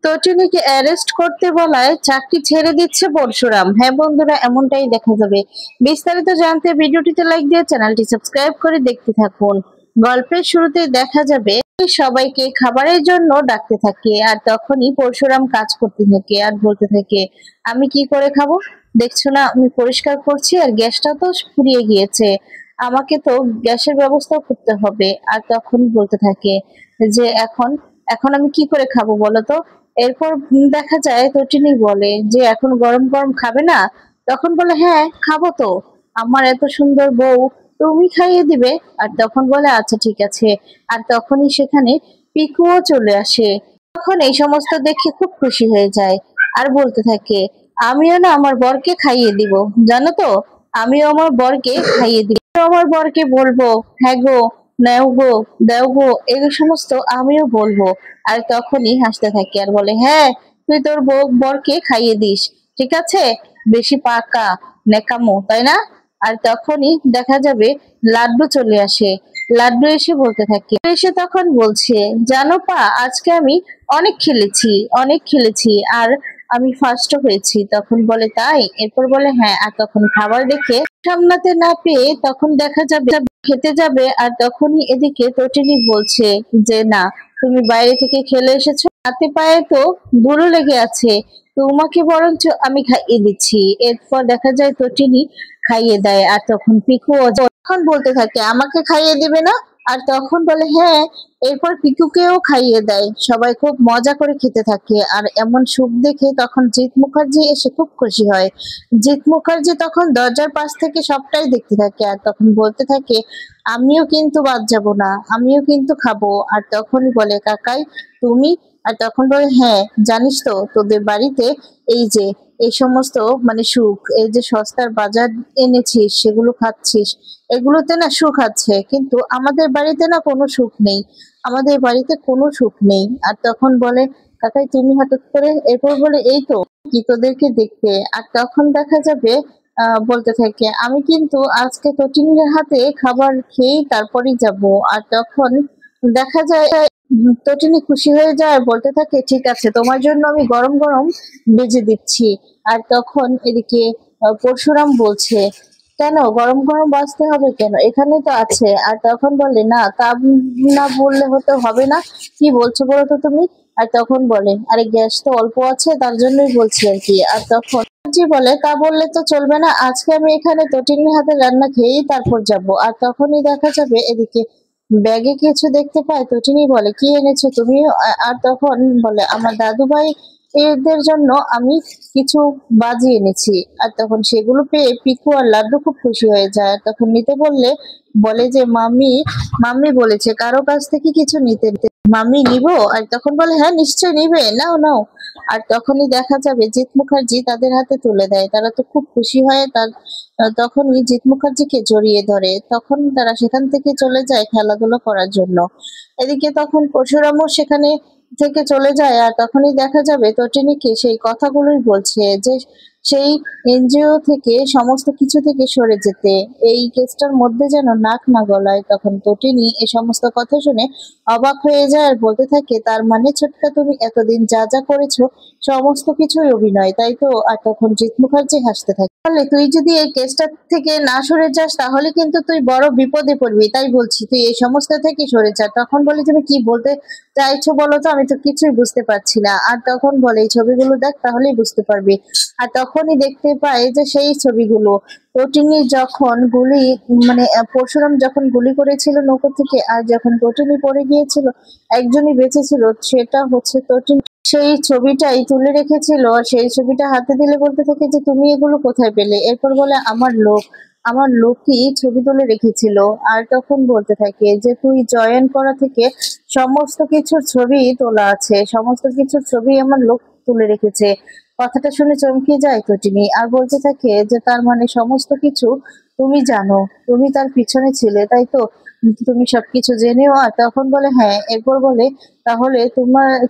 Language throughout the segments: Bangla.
তটিনীকে অ্যারেস্ট করতে বলায় চাকরি ছেড়ে দিচ্ছে পরশুরাম। হ্যাঁ বন্ধুরা, এমনটাই দেখা যাবে। বিস্তারিত জানতে ভিডিওটিতে লাইক দিয়ে চ্যানেলটি সাবস্ক্রাইব করে দেখতে থাকুন। গল্পের শুরুতে দেখা যাবে সবাইকে খাবারের জন্য ডাকতে থাকে, আর তখনই পরশুরাম কাজ করতে থাকে আর বলতে থাকে, আমি কি করে খাবো? দেখছো না আমি পরিষ্কার করছি, আর গ্যাসটা তো ফুরিয়ে গিয়েছে, আমাকে তো গ্যাসের ব্যবস্থা করতে হবে। আর তখন বলতে থাকে যে এখন এখন আমি কি করে খাবো বলো তো? এরপর দেখা যায় তটিনী বলে যে এখন গরম গরম খাবে না? তখন বলে হ্যাঁ খাবো তো, আমার এত সুন্দর বউ, তুমি খাইয়ে দিবে। আর তখন বলে আচ্ছা ঠিক আছে। আর তখনই সেখানে পিকুও চলে আসে। তখন এই সমস্ত দেখে খুব খুশি হয়ে যায় আর বলতে থাকে, আমিও না আমার বরকে খাইয়ে দিব, জানো তো, আমিও আমার বরকে খাইয়ে দিব, আমার বরকে বলবো হ্যাঁ গো, নেও গো, দেও গো, এই সমস্ত আমিও বলবো। আর তখনই হাসতে থাকে আর বলে হ্যাঁ, তুই তোর বরকে খাইয়ে দিস, ঠিক আছে, বেশি পাকা নেকামো, তাই না? আর তখনই দেখা যাবে লাড্ডু চলে আসে। লাড্ডু এসে বলতে থাকে, এসে তখন বলছে, জানো পা, আজকে আমি অনেক খেলেছি, অনেক খেলেছি, আর আমি ফার্স্ট হয়েছি। তখন বলে তাই? এরপর বলে হ্যাঁ। আর তখন খাবার দেখে সামলাতে না পেয়ে তখন দেখা যাবে খেতে যাবে। আর তখনই এদিকে তটিনী বলছে যে না, তুমি বাইরে থেকে খেলে এসেছো, হাতে পায়ে তো ধুলো লেগে আছে, তোমাকে বরঞ্চ আমি খাইয়ে দিচ্ছি। এরপর দেখা যায় তটিনী খাইয়ে দেয়। আর তখন পিকু তখন বলতে থাকে আমাকে খাইয়ে দিবে না? আর তখন বলে হ্যাঁ। এরপর পিকুকেও খাইয়ে দেয়, সবাই খুব মজা করে খেতে থাকে। আর এমন সুখ দেখে তখন জিৎ মুখার্জি এসে খুব খুশি হয়। জিৎ মুখার্জি তখন দরজার পাশ থেকে সবটাই দেখতে থাকে আর তখন বলতে থাকে, আমিও কিন্তু বাদ যাব না, আমিও কিন্তু খাবো। আর তখনই বলে কাকাই তুমি? আর তখন বলে হ্যাঁ, জানিস তো তোদের বাড়িতে এই যে এই সমস্ত মানে সুখ, এই যে সস্তার বাজার এনেছিস সেগুলো খাচ্ছিস, এগুলোতে না সুখ আছে, কিন্তু আমাদের বাড়িতে না কোনো সুখ নেই, আমাদের বাড়িতে কোনো সুখ নেই। আর তখন বলে কাকাই তুমি হঠাৎ করে? এরপর বলে এই তো কি তোদেরকে দেখতে। আর তখন দেখা যাবে বলতে থাকে আমি কিন্তু আজকে তটিনীর হাতে খাবার খেয়েই তারপরেই যাব। আর তখন দেখা যায় তটিনী খুশি হয়ে যায় আর বলতে থাকে ঠিক আছে, তোমার জন্য আমি গরম গরম ভেজে দিচ্ছি। আর তখন এদিকে পরশুরাম বলছে কেন গরম গরম বাজতে হবে কেন, এখানে তো আছে। আর তখন বলে না, তা না বললে হতে হবে না, কি বলছো বলো তো তুমি? আর তখন বলে আরে গ্যাস তো অল্প আছে, তার জন্যই বলছি আর কি। আর তখন জি বলে তা বললে তো চলবে না, আজকে আমি এখানে তটিনীর হাতে রান্না খেয়েই তারপর যাব। আর তখনই দেখা যাবে এদিকে ব্যাগে কিছু দেখতে পায়, তটিনী বলে কি এনেছো তুমি? আর তখন বলে আমার দাদু ভাই এদের জন্য আমি কিছু বাজি এনেছি। আর তখন সেগুলো পেয়ে পিকু আর লাড্ডু খুব খুশি হয়ে যায়। আর তখন নিতে বললে বলে যে মাম্মি, মাম্মি বলেছে কারো কাছ থেকে কিছু নিতে, মাম্মি নিবো? আর তখন বলে হ্যাঁ নিশ্চয় নিবে, নাও নাও। আর তখনই দেখা যাবে জিৎ মুখার্জি তাদের হাতে তুলে দেয়, তারা তো খুব খুশি হয়। তার তখনই জিৎ মুখার্জিকে জড়িয়ে ধরে, তখন তারা সেখান থেকে চলে যায় খেলাধুলা করার জন্য। এদিকে তখন পরশুরামও সেখানে থেকে চলে যায়। আর তখনই দেখা যাবে তটিনীকে সেই কথাগুলোই বলছে যে সেই এনজিও থেকে সমস্ত কিছু থেকে সরে যেতে, এই কেসটার মধ্যে যেন নাক না গলায়। তখন তটিনী এই সমস্ত কথা শুনে অবাক হয়ে যায় আর বলতে থাকে তার মানে ছোটকা তুমি এতদিন যা যা করেছো সমস্ত কিছুই অভিনয়, তাই তো? আর তখন জিৎ মুখার্জি হাসতে থাকে, তাহলে তুই যদি এই কেসটা থেকে না সরে যাস তাহলে কিন্তু তুই বড় বিপদে পড়বি, তাই বলছি তুই এই সমস্ত থেকে সরে যা। তখন বলে তুমি কি বলতে চাইছো বলো তো, আমি তো কিছুই বুঝতে পারছি না। আর তখন বলে এই ছবিগুলো দেখ তাহলেই বুঝতে পারবি। আর তখনই দেখতে পায় যে সেই ছবিগুলো তটিনী যখন গুলি মানে পরশুরাম যখন গুলি করেছিল নৌকো থেকে, আর যখন তটিনী পড়ে গিয়েছিল একজনই বেঁচে ছিল, সেটা হচ্ছে তটিনী সেই ছবিটাই তুলে রেখেছিল। সেই ছবিটা হাতে দিলে বলতে থাকে যে তুমি এগুলো কোথায় পেলে? এরপর বলে আমার লোকই ছবি তুলে রেখেছিল। আর তখন বলতে থাকে যে তুই জয়েন করা থেকে সমস্ত কিছুর ছবি তোলা আছে, সমস্ত কিছুর ছবি আমার লোক তুলে রেখেছে। কথাটা শুনে চমকে যায় তটিনী আর বলতে থাকে যে তার মানে সমস্ত কিছু তুমি জানো, তুমি তার পিছনে ছিলে, তাই তো? তুমি সবকিছু জেনেও? আর তখন বলে হ্যাঁ। এরপর বলে তাহলে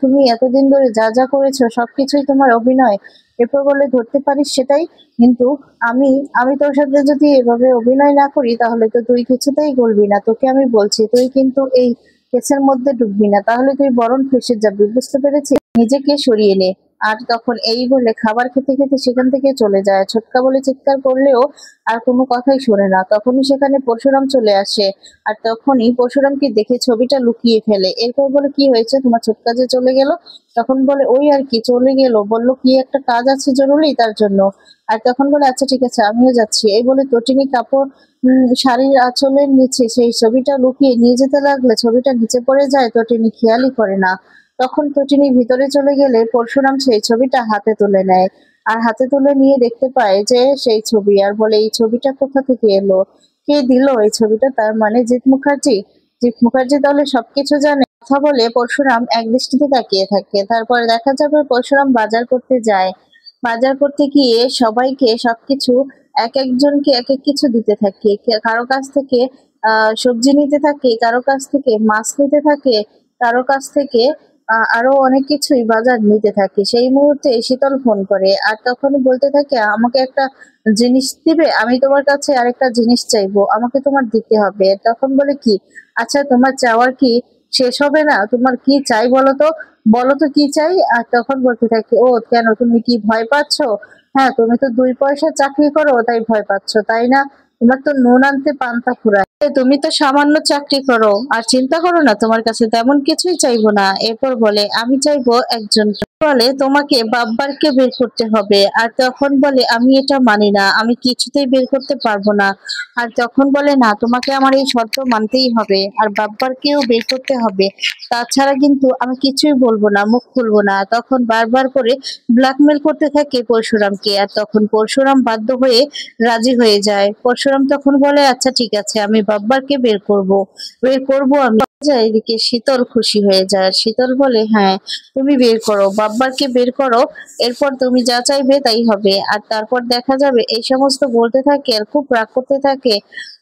তুমি এতদিন ধরে যা যা করেছো সবকিছুই তোমার অভিনয়? এরপর বলে ধরতে পারিস সেটাই, কিন্তু আমি আমি তোর সাথে যদি এভাবে অভিনয় না করি তাহলে তো তুই কিছুতেই গলবি না, তোকে আমি বলছি তুই কিন্তু এই কেসের মধ্যে ডুববি না, তাহলে তুই বরং ফেঁসে যাবি, বুঝতে পেরেছিস? নিজেকে সরিয়ে নে। আর তখন এই বলে খাবার খেতে খেতে সেখান থেকে চলে যায়। ছোটকা বলে চিৎকার করলেও আর কোনো কথাই শোনে না। তখনই সেখানে পরশুরাম চলে আসে। আর তখনই পরশুরামকে দেখে ছবিটা লুকিয়ে ফেলে। এরপর বলে, কি হয়েছে, তোমার ছোটকা যে চলে গেল? তখন বলে, ওই আর কি, চলে গেল, বললো কি একটা কাজ আছে জরুরি, তার জন্য। আর তখন বলে, আচ্ছা ঠিক আছে, আমিও যাচ্ছি। এই বলে তটিনী কাপড় শাড়ির আঁচলের নিচে সেই ছবিটা লুকিয়ে নিয়ে যেতে লাগলে ছবিটা নিচে পড়ে যায়। তটিনী খেয়ালই করে না। তখন তটিনী ভিতরে চলে গেলে পরশুরাম সেই ছবিটা হাতে তুলে নেয়। আর হাতে তুলে নিয়ে দেখতে পায় যে সেই ছবি, আর বলে, এই ছবিটা কোথা থেকে এলো, কে দিল এই ছবিটা? তার মানে জিৎ মুখার্জি। জিৎ মুখার্জি তাহলে সবকিছু জানে। কথা বলে পরশুরাম এক দৃষ্টিতে তাকিয়ে থাকে। তারপরে দেখা যাবে পরশুরাম বাজার করতে যায়। বাজার করতে গিয়ে সবাইকে সবকিছু এক একজনকে এক এক কিছু দিতে থাকে। কারো কাছ থেকে সবজি নিতে থাকে, কারো কাছ থেকে মাছ নিতে থাকে, কারো কাছ থেকে আরো অনেক কিছুই বাজার নিতে থাকে। সেই মুহূর্তে শীতল ফোন করে আর তখন বলতে থাকে, আমাকে একটা জিনিস দিবে, আমি তোমার কাছে আরেকটা জিনিস চাইবো, আমাকে তোমার দিতে হবে। তখন বলে, কি? আচ্ছা, তোমার চাওয়ার কি শেষ হবে না? তোমার কি চাই বলো তো, বলো তো কি চাই? আর তখন বলতে থাকে, ও কেন, তুমি কি ভয় পাচ্ছো? হ্যাঁ, তুমি তো 2 পয়সা চাকরি করো তাই ভয় পাচ্ছো, তাই না? তোমার তো নুন আনতে পান্তা ফুরায়। তুমি তো সামান্য চাকরি করো আর চিন্তা করো না, তোমার কাছে তেমন কিছুই চাইবো না। এরপর বলে, আমি চাইবো একজন। বলে, তোমাকে বাব্বারকে বের করতে হবে। আর তখন বলে, আমি এটা মানি না, আমি কিছুতেই বের করতে পারবো না। আর তখন বলে, না, তোমাকে আমার এই শর্ত মানতেই হবে আর বাব্বারকেও বের করতে হবে, তাছাড়া কিন্তু আমি কিছুই বলবো না, মুখ খুলবো না। তখন বারবার করে ব্ল্যাকমেল করতে থাকে পরশুরামকে। আর তখন পরশুরাম বাধ্য হয়ে রাজি হয়ে যায়। পরশুরাম তখন বলে, আচ্ছা ঠিক আছে, আমি বাব্বারকে বের করব আমি। এদিকে শীতল খুশি হয়ে যায়। শীতল বলে, হ্যাঁ, তুমি বের করো, বাব্বারকে বের করো, এরপর তুমি যা চাইবে তাই হবে। আর তারপর দেখা যাবে এই সমস্ত বলতে থাকে আর খুব রাগ করতে থাকে।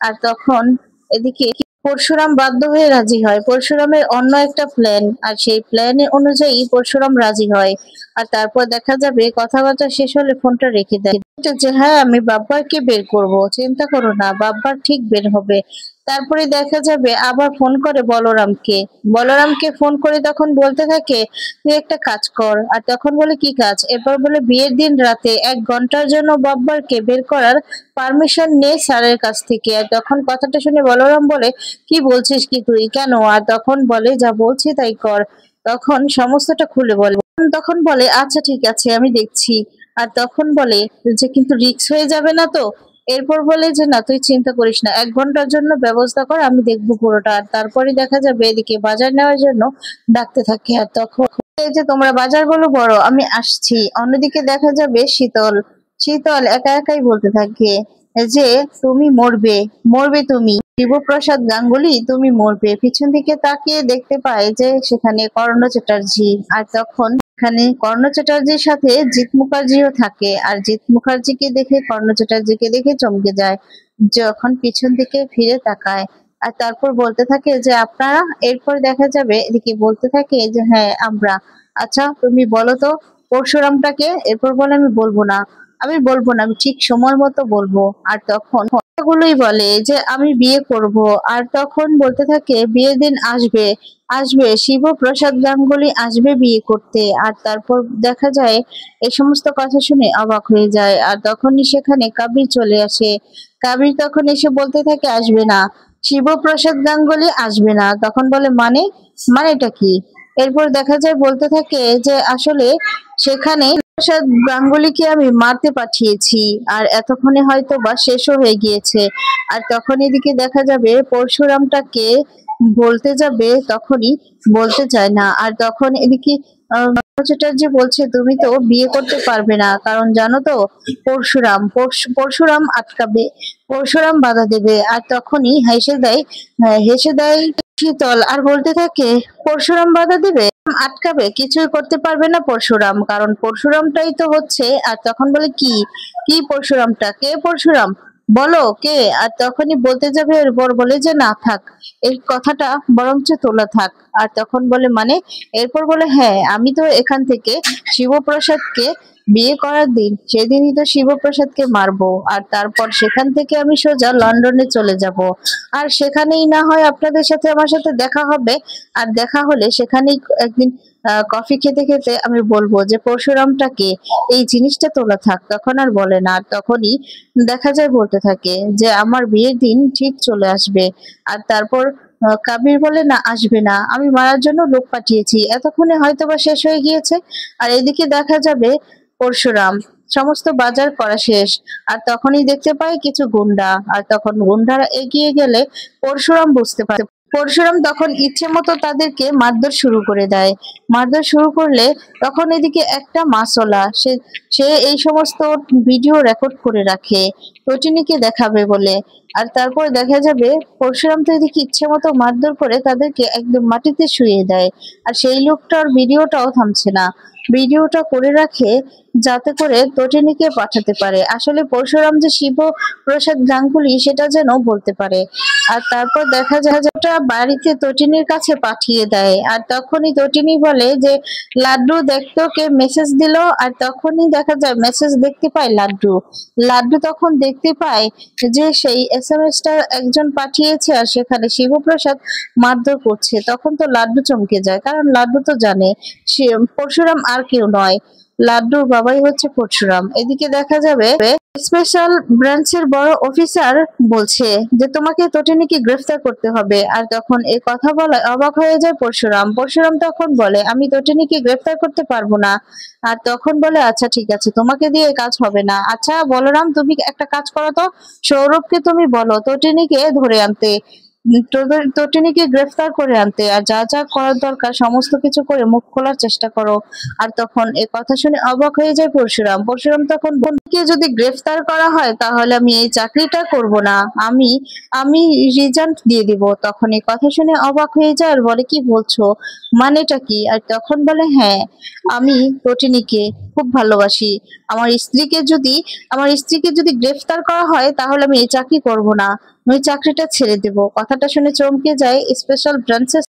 আর তখন এদিকে পরশুরাম বাধ্য হয়ে রাজি হয়। পরশুরামের অন্য একটা প্ল্যান, আর সেই প্ল্যানে অনুযায়ী পরশুরাম রাজি হয়। আর তারপর দেখা যাবে কথাবার্তা শেষ হলে ফোনটা রেখে দেয়। যে হ্যাঁ, আমি বাব্বারকে বের করব, চিন্তা করো না, বাব্বার ঠিক বের হবে। তারপরে দেখা যাবে আবার ফোন করে বলরামকে। বলরামকে ফোন করে তখন বলতে থাকে, তুই একটা কাজ কর। আর তখন বলে, কি কাজ? এরপর বলে, বিয়ের দিন রাতে 1 ঘন্টার জন্য বাব্বারকে বের করার পারমিশন নে স্যারের কাছ থেকে। আর তখন কথাটা শুনে বলরাম বলে, কি বলছিস কি তুই, কেন? আর তখন বলে, যা বলছি তাই কর। তখন সমস্তটা খুলে বলে। তখন বলে, আচ্ছা ঠিক আছে, আমি দেখছি। আর তখন বলে যে, কিন্তু রিস্ক হয়ে যাবে না তো? এরপর বলে যে, না, তুই চিন্তা করিস না, 1 ঘন্টার জন্য ব্যবস্থা কর, আমি দেখবো পুরোটা। আর তারপরে দেখা যাবে এদিকে বাজার নেওয়ার জন্য ডাকতে থাকে। আর তখন এই যে, তোমরা বাজারগুলো বড়, আমি আসছি। অন্যদিকে দেখা যাবে শীতল। শীতল একা একাই বলতে থাকে যে, তুমি মরবে, মরবে তুমি, শিবপ্রসাদ গাঙ্গুলি, তুমি মরবে। পিছন দিকে তাকিয়ে দেখতে পায় যে সেখানে কর্ণ চ্যাটার্জি। আর তখন এখানে কর্ণ চ্যাটার্জির সাথে জিৎ মুখার্জিও থাকে। আর জিৎ মুখার্জিকে দেখে কর্ণ চ্যাটার্জিকে দেখে চমকে যায়, যখন পিছন দিকে ফিরে তাকায়। আর তারপর বলতে থাকে যে, আপনারা? এরপর দেখা যাবে এদিকে বলতে থাকে যে, হ্যাঁ, আমরা। আচ্ছা, তুমি বলো তো পরশুরামটাকে। এরপর বলে, আমি বলবো না, আমি ঠিক সময় মতো বলবো। আর তখন কথাগুলোই বলে যে, আমি বিয়ে করব। আর তখন বলতে থাকে, বিয়ের দিন আসবে, আসবে, শিবপ্রসাদ গাঙ্গুলি আসবে বিয়ে করতে। আর তারপর দেখা যায় এই সমস্ত কথা শুনে অবাক হয়ে যায়। আর তখনই সেখানে কাবির চলে আসে। কাবির তখন এসে বলতে থাকে, আসবে না, শিবপ্রসাদ গাঙ্গুলি আসবে না। তখন বলে, মানেটা কি? এরপর দেখা যায় বলতে থাকে যে, আসলে সেখানে প্রসাদ গাঙ্গুলিকে আমি মারতে পাঠিয়েছি, আর এতক্ষণে হয়তো বা শেষও হয়ে গিয়েছে। আর তখন এদিকে দেখা যাবে পরশুরামটাকে বলতে যাবে, তখনই বলতে চায় না। আর তখন এদিকে চ্যাটার্জি বলছে, তুমি তো বিয়ে করতে পারবে না, কারণ জানো তো পরশুরাম আটকাবে, পরশুরাম বাধা দেবে। আর তখনই হেসে দেয় শীতল। আর বলতে থাকে, পরশুরাম বাধা দিবে, আটকাবে, কিছুই করতে পারবে না পরশুরাম, কারণ পরশুরামটাই তো হচ্ছে। আর তখন বলে, কি কি পরশুরামটা, কে পরশুরাম, বলো কে? আর তখনই বলতে যাবে, এরপর বলে যে, না থাক, এই কথাটা বরঞ্চ তোলা থাক। আর তখন বলে, মানে? এরপর বলে, হ্যাঁ, আমি তো এখান থেকে শিবপ্রসাদকে বিয়ে করার দিন সেদিনই তো শিবপ্রসাদকে মারবো। আর তারপর সেখান থেকে আমি সোজা লন্ডনে চলে যাব। আর সেখানেই না হয় আপনাদের সাথে আমার সাথে দেখা হবে। আর দেখা হলে সেখানেই একদিন কফি খেতে খেতে আমি বলবো যে পরশুরামটাকে এই জিনিসটা তোলা থাক, তখন আর বলে না। আর তখনই দেখা যায় বলতে থাকে যে আমার বিয়ের দিন ঠিক চলে আসবে। আর তারপর কাবির বলে না, আসবে না, আমি মারার জন্য লোক পাঠিয়েছি, এতক্ষণে হয়তোবা শেষ হয়ে গিয়েছে। আর এদিকে দেখা যাবে পরশুরাম সমস্ত বাজার করা শেষ। আর তখনই দেখতে পায় কিছু গুন্ডা, আর তখন গুন্ডারা এগিয়ে গেলে পরশুরাম বুঝতে পারে। পরশুরাম তখন ইচ্ছে মতো তাদেরকে মারধর শুরু করে দেয়। মারধর শুরু করলে তখন এদিকে একটা মাছওয়ালা সে সে এই সমস্ত ভিডিও রেকর্ড করে রাখে টটিনিকে দেখাবে বলে। আর তারপর দেখা যাবে পরশুরাম তো এদিকে ইচ্ছে মতো মারধর করে তাদেরকে একদম মাটিতে শুইয়ে দেয়। আর সেই লোকটার ভিডিওটাও থামছে না, ভিডিওটা করে রাখে যাতে করে তটিনীকে পাঠাতে পারে। আসলে পরশুরাম যে শিব প্রসাদ গাঙ্গুলি সেটা যেন বলতে পারে। আর তারপর দেখা যায় যে ওটা বাড়িতে তটিনীর কাছে পাঠিয়ে দেয়। আর তখনই তটিনী বলে যে লাড্ডু দেখতো কে মেসেজ দিল। আর তখনই দেখা যায় মেসেজ দেখতে পায় লাড্ডু। লাড্ডু তখন দেখতে পায় যে সেই এসএমএসটা একজন পাঠিয়েছে আর সেখানে শিবপ্রসাদ মারধর করছে। তখন তো লাড্ডু চমকে যায়, কারণ লাড্ডু তো জানে সে পরশুরাম আর কেউ নয়, লাড্ডুর বাবাই হচ্ছে পরশুরাম। এদিকে দেখা যাবে স্পেশাল ব্রাঞ্চের বড় অফিসার বলছে যে তোমাকে তটিনীকে গ্রেফতার করতে হবে। আর তখন এই কথা বলায় অবাক হয়ে যায় পরশুরাম। পরশুরাম তখন বলে আমি তটিনীকে গ্রেফতার করতে পারবো না। আর তখন বলে আচ্ছা ঠিক আছে, তোমাকে দিয়ে কাজ হবে না। আচ্ছা বলরাম, তুমি একটা কাজ করো তো, সৌরভকে তুমি বলো তটিনীকে ধরে আনতে, তটিনীকে গ্রেফতার করে আনতে, আর যা যা করার দরকার সমস্ত কিছু করে মুখ খোলার চেষ্টা করো। আর তখন এ কথা শুনে অবাক হয়ে যায় পরশুরাম। পরশুরাম তখন বোনকে যদি গ্রেফতার করা হয় তাহলে আমি এই চাকরিটা করব না, আমি আমি রিজাইন দিয়ে দিব। তখন এই কথা শুনে অবাক হয়ে যায় আর বলে কি বলছো, মানেটা কি? আর তখন বলে হ্যাঁ, আমি তটিনীকে খুব ভালোবাসি, আমার স্ত্রীকে যদি গ্রেফতার করা হয় তাহলে আমি এই চাকরি করব না, আমি চাকরিটা ছেড়ে দেব। কথাটা শুনে চমকে যায় স্পেশাল ব্রাঞ্চের